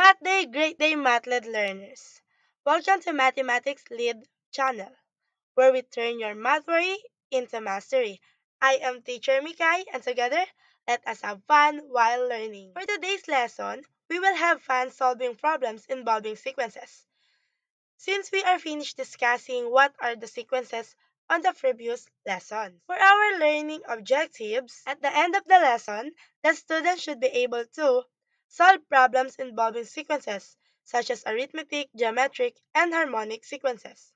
Math Day, Great Day Mathled learners. Welcome to Mathematics Lead channel, where we turn your math worry into mastery. I am teacher Mikay, and together, let us have fun while learning. For today's lesson, we will have fun solving problems involving sequences. Since we are finished discussing what are the sequences on the previous lesson. For our learning objectives, at the end of the lesson, the student should be able to solve problems involving sequences, such as arithmetic, geometric, and harmonic sequences.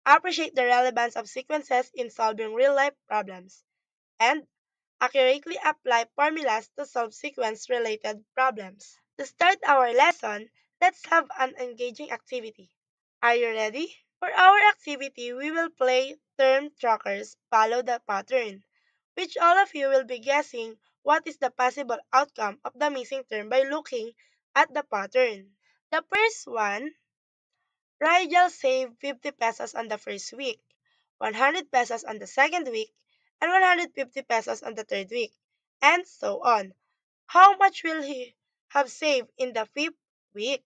Appreciate the relevance of sequences in solving real-life problems, and accurately apply formulas to solve sequence-related problems. To start our lesson, let's have an engaging activity. Are you ready? For our activity, we will play term trackers, follow the pattern, which all of you will be guessing what is the possible outcome of the missing term by looking at the pattern. The first one, Rigel saved 50 pesos on the first week, 100 pesos on the second week, and 150 pesos on the third week, and so on. How much will he have saved in the fifth week?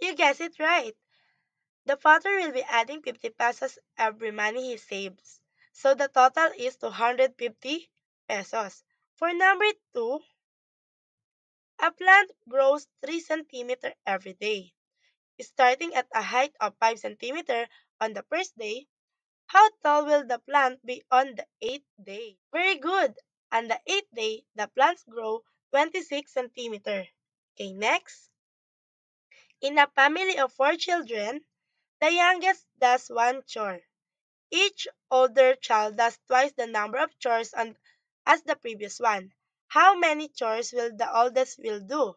You guessed it right. The father will be adding 50 pesos every money he saves. So the total is 250 pesos. For number 2, a plant grows 3 centimeter every day. Starting at a height of 5 centimeter on the first day, how tall will the plant be on the 8th day? Very good. On the 8th day, the plants grow 26 centimeter. Okay, next. In a family of 4 children, the youngest does one chore. Each older child does twice the number of chores as the previous one. How many chores will the oldest will do?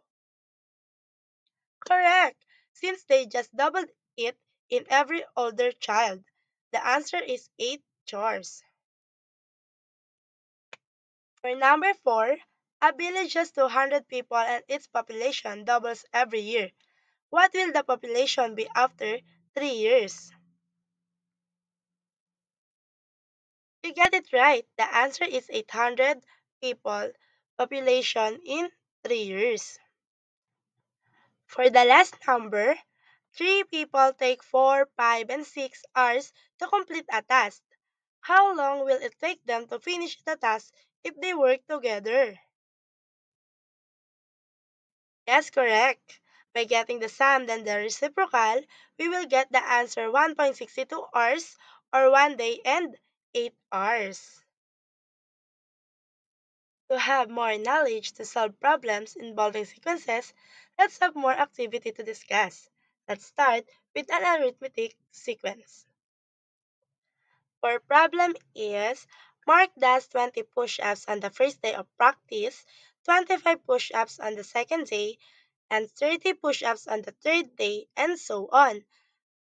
Correct, since they just doubled it in every older child. The answer is 8 chores. For number 4, a village has 200 people and its population doubles every year. What will the population be after 3 years? You get it right. The answer is 800 people population in 3 years. For the last number, 3 people take 4, 5, and 6 hours to complete a task. How long will it take them to finish the task if they work together? Yes, correct. By getting the sum then the reciprocal, we will get the answer 1.62 hours or 1 day and 8 hours. To have more knowledge to solve problems involving sequences, let's have more activity to discuss. Let's start with an arithmetic sequence. Our problem is Mark does 20 push-ups on the first day of practice, 25 push-ups on the second day, and 30 push-ups on the third day, and so on.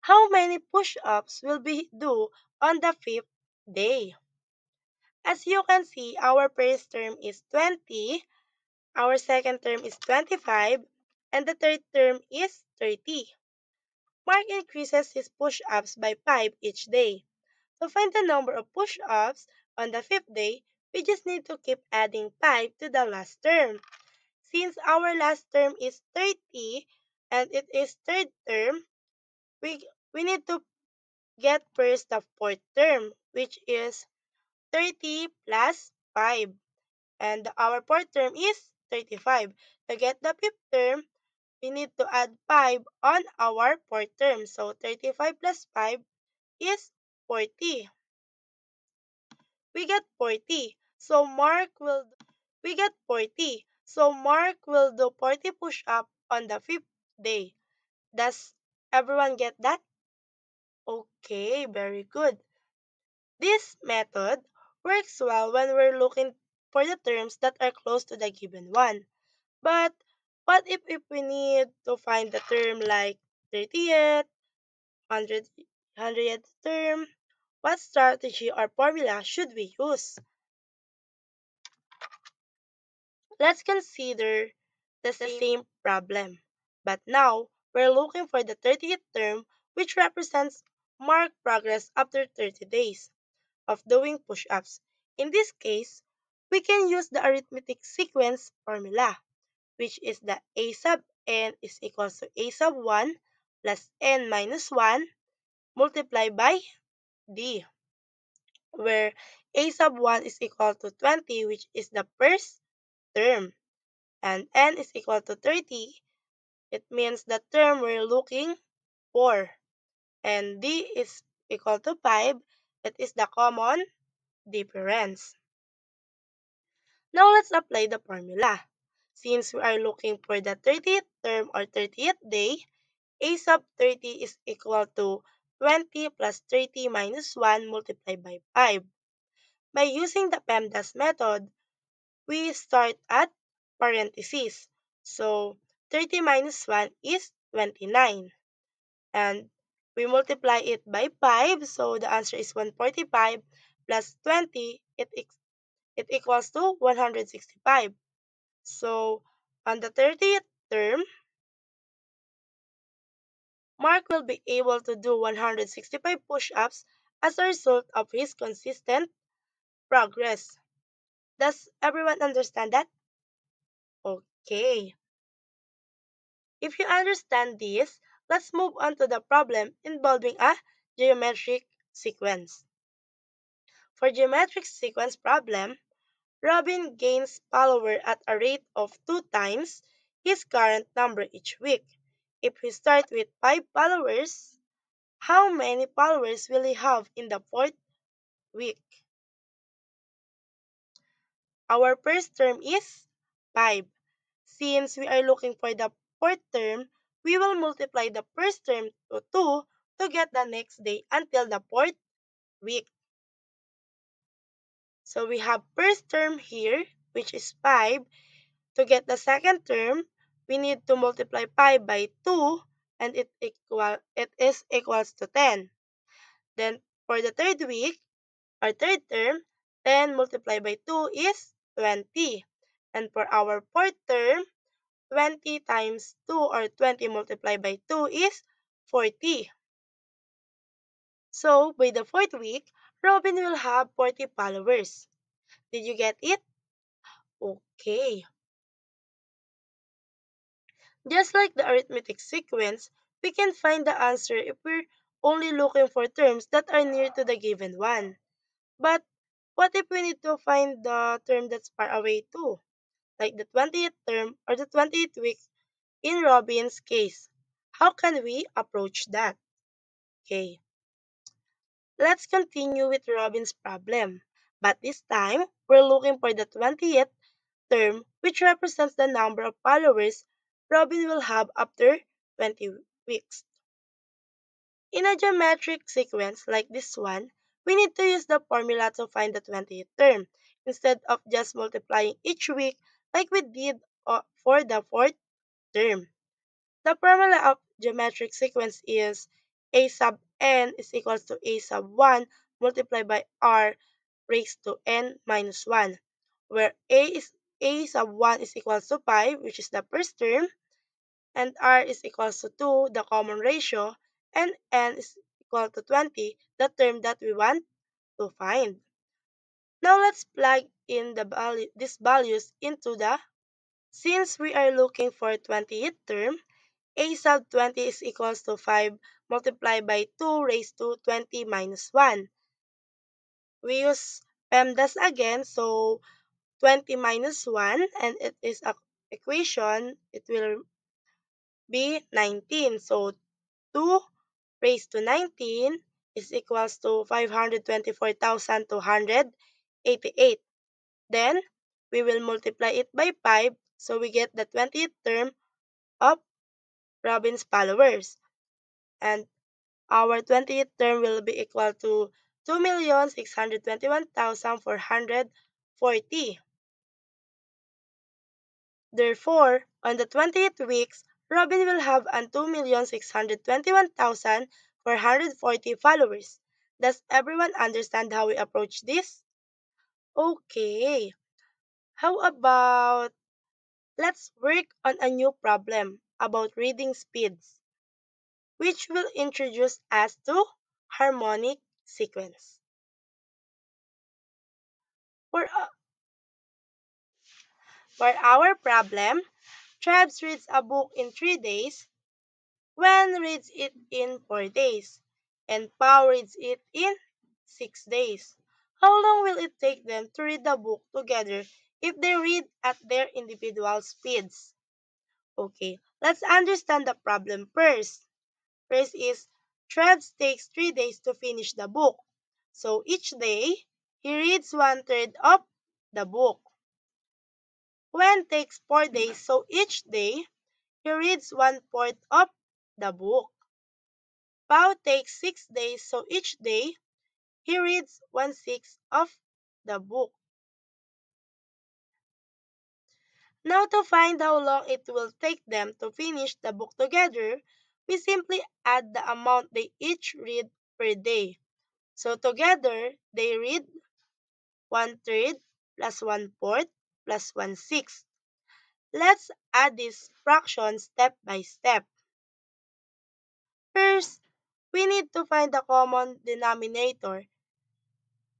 How many push-ups will be due on the fifth day? As you can see, our first term is 20, our second term is 25, and the third term is 30. Mark increases his push-ups by 5 each day. To find the number of push-ups on the fifth day, we just need to keep adding 5 to the last term. Since our last term is 30 and it is third term, we need to get first the fourth term, which is 30 plus 5. And our fourth term is 35. To get the fifth term, we need to add 5 on our fourth term. So 35 plus 5 is 40. We get 40. We get 40. So Mark will do 40 push-up on the fifth day. Does everyone get that? Okay, very good. This method works well when we're looking for the terms that are close to the given one. But what if we need to find the term like 30th, 100th term? What strategy or formula should we use? Let's consider the same problem. But now, we're looking for the 30th term, which represents marked progress after 30 days of doing push-ups. In this case, we can use the arithmetic sequence formula. which is the a sub n is equals to a sub 1 plus n minus 1 multiplied by d, where a sub 1 is equal to 20, which is the first term, and n is equal to 30. It means the term we're looking for, and d is equal to 5. It is the common difference. Now let's apply the formula. Since we are looking for the 30th term or 30th day, a sub 30 is equal to 20 plus 30 minus 1 multiplied by 5. By using the PEMDAS method, we start at parentheses. So 30 minus 1 is 29. And we multiply it by 5, so the answer is 145 plus 20, it equals to 165. So on the 30th term, Mark will be able to do 165 push-ups as a result of his consistent progress. Does everyone understand that? Okay. If you understand this, let's move on to the problem involving a geometric sequence. For geometric sequence problem, Robin gains followers at a rate of 2 times his current number each week. If we start with 5 followers, how many followers will he have in the fourth week? Our first term is 5. Since we are looking for the fourth term, we will multiply the first term to 2 to get the next day until the fourth week. So we have first term here, which is 5. To get the second term, we need to multiply 5 by 2 and it is equals to 10. Then for the third week, our third term, 10 multiplied by 2 is 20. And for our fourth term, 20 times 2 or 20 multiplied by 2 is 40. So by the fourth week, Robin will have 40 followers. Did you get it? Okay. Just like the arithmetic sequence, we can find the answer if we're only looking for terms that are near to the given one. But what if we need to find the term that's far away too, like the 20th term or the 20th week in Robin's case? How can we approach that? Okay, let's continue with Robin's problem. But this time, we're looking for the 20th term, which represents the number of followers Robin will have after 20 weeks. In a geometric sequence like this one, we need to use the formula to find the 20th term, instead of just multiplying each week like we did for the fourth term. The formula of geometric sequence is a sub n is equals to a sub 1 multiplied by r raised to n minus 1, where a sub 1 is equals to 5, which is the first term, and r is equals to 2, the common ratio, and n is equal to 20, the term that we want to find. Now let's plug in these values into since we are looking for 20th term, a sub 20 is equals to 5 multiplied by 2 raised to 20 minus 1. We use PEMDAS again, so 20 minus 1, and it is a equation, it will be 19. So 2 raised to 19 is equals to 524,288. Then, we will multiply it by 5, so we get the 20th term of Robin's followers. And our 20th term will be equal to 2,621,440. Therefore, on the 20th weeks, Robin will have an 2,621,440 followers. Does everyone understand how we approach this? Okay. How about let's work on a new problem about reading speeds, which will introduce us to harmonic sequence. For, uh, for our problem, Trebs reads a book in 3 days, Wen reads it in 4 days, and Pao reads it in 6 days. How long will it take them to read the book together if they read at their individual speeds? Okay, let's understand the problem first. First is Trebs takes 3 days to finish the book. So each day, he reads one third of the book. Wen takes 4 days, so each day, he reads one fourth of the book. Pao takes 6 days, so each day, he reads one sixth of the book. Now to find how long it will take them to finish the book together, we simply add the amount they each read per day. So together, they read one third plus one fourth plus one sixth. Let's add this fraction step by step. First, we need to find the common denominator.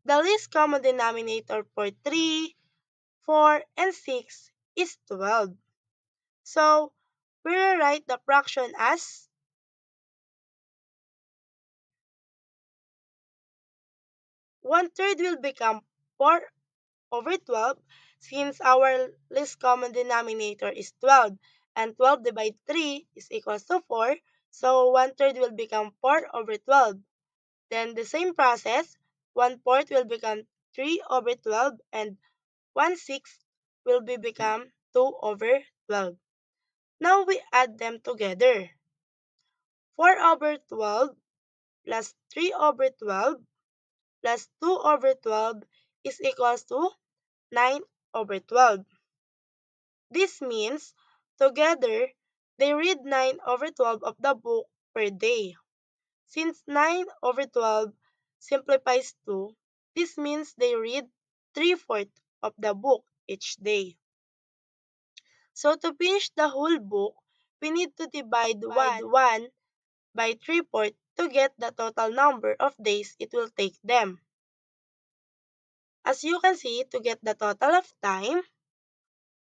The least common denominator for 3, 4, and 6 is 12. So, we will write the fraction as 1/3 will become 4 over 12 since our least common denominator is 12 and 12 divided 3 is equals to 4. So, 1/3 will become 4 over 12. Then the same process, 1/4 will become 3 over 12 and 1/6 will become 2 over 12. Now we add them together. 4 over 12 plus 3 over 12 plus 2 over 12 is equals to 9 over 12. This means, together, they read 9 over 12 of the book per day. Since 9 over 12 simplifies to, this means they read 3/4 of the book each day. So to finish the whole book, we need to divide 1 by 3/4 to get the total number of days it will take them. As you can see, to get the total of time,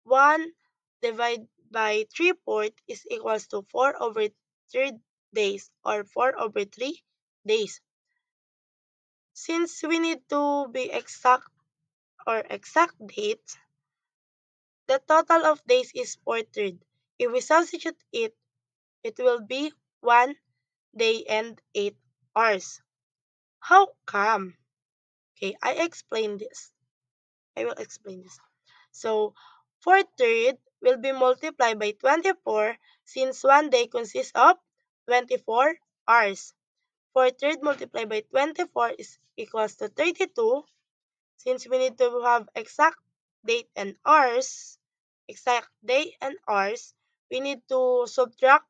1 divided by 3/4 is equals to 4 over 3 days or 4 over 3 days. Since we need to be exact or exact date, the total of days is 4/3. If we substitute it, it will be 1 day and 8 hours. How come? Okay, I will explain this. So, 4/3 will be multiplied by 24 since one day consists of 24 hours. 4/3 multiplied by 24 is equals to 32. Since we need to have exact day and hours, we need to subtract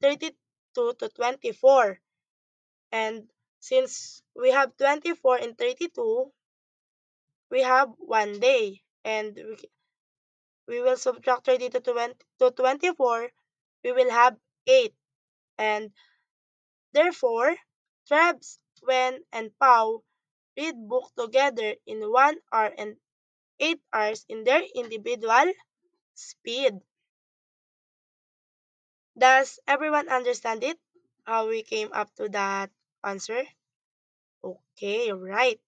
32 to 24. And since we have 24 and 32, we have one day. And we will subtract 32 to 24, we will have 8. And therefore, Trebs, Wen, and Pau read book together in 1 hour and 8 hours in their individual speed. Does everyone understand it? How we came up to that answer? Okay, right.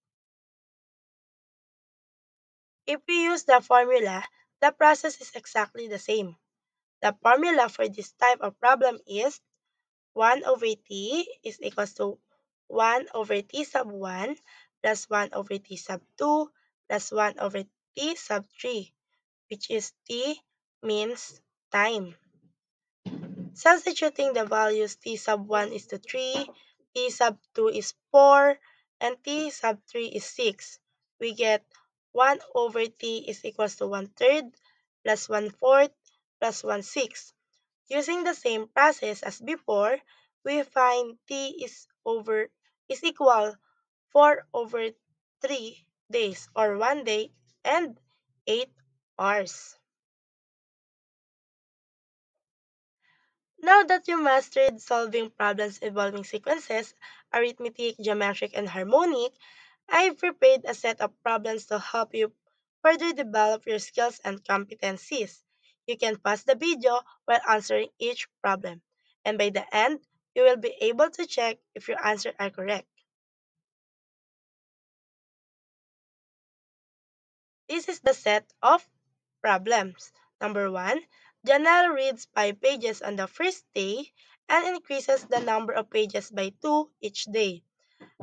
If we use the formula, the process is exactly the same. The formula for this type of problem is 1 over t is equals to 1 over t sub 1 plus 1 over t sub 2 plus 1 over t sub 3, which is t means time. Substituting the values t sub 1 is to 3, t sub 2 is 4, and t sub 3 is 6. We get 1 over t is equals to 1/3 plus 1/4 plus 1/6. Using the same process as before, we find t is equal 4 over 3 days or 1 day and 8 hours. Now that you mastered solving problems involving sequences, arithmetic, geometric, and harmonic, I've prepared a set of problems to help you further develop your skills and competencies. You can pause the video while answering each problem. And by the end, you will be able to check if your answers are correct. This is the set of problems. Number 1. Janelle reads 5 pages on the first day and increases the number of pages by 2 each day.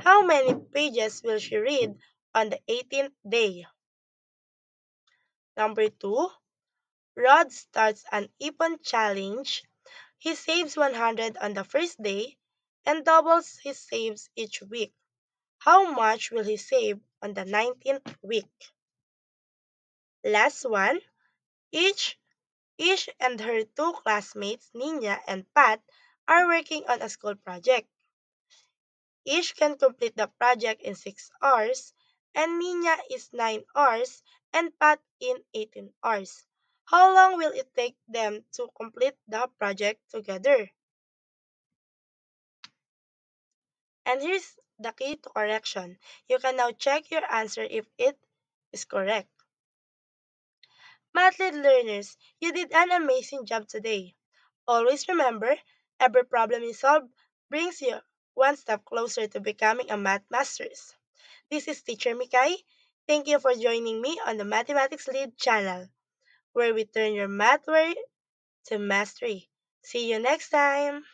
How many pages will she read on the 18th day? Number 2. Rod starts an Ipon challenge. He saves 100 on the first day and doubles his saves each week. How much will he save on the 19th week? Last one. Each Ish and her two classmates, Nina and Pat, are working on a school project. Ish can complete the project in 6 hours, and Nina is 9 hours, and Pat in 18 hours. How long will it take them to complete the project together? And here's the key to correction. You can now check your answer if it is correct. Mathlete learners, you did an amazing job today. Always remember, every problem you solve brings you one step closer to becoming a math master. This is Teacher Mikai. Thank you for joining me on the Mathematics Lead channel, where we turn your math worry to mastery. See you next time!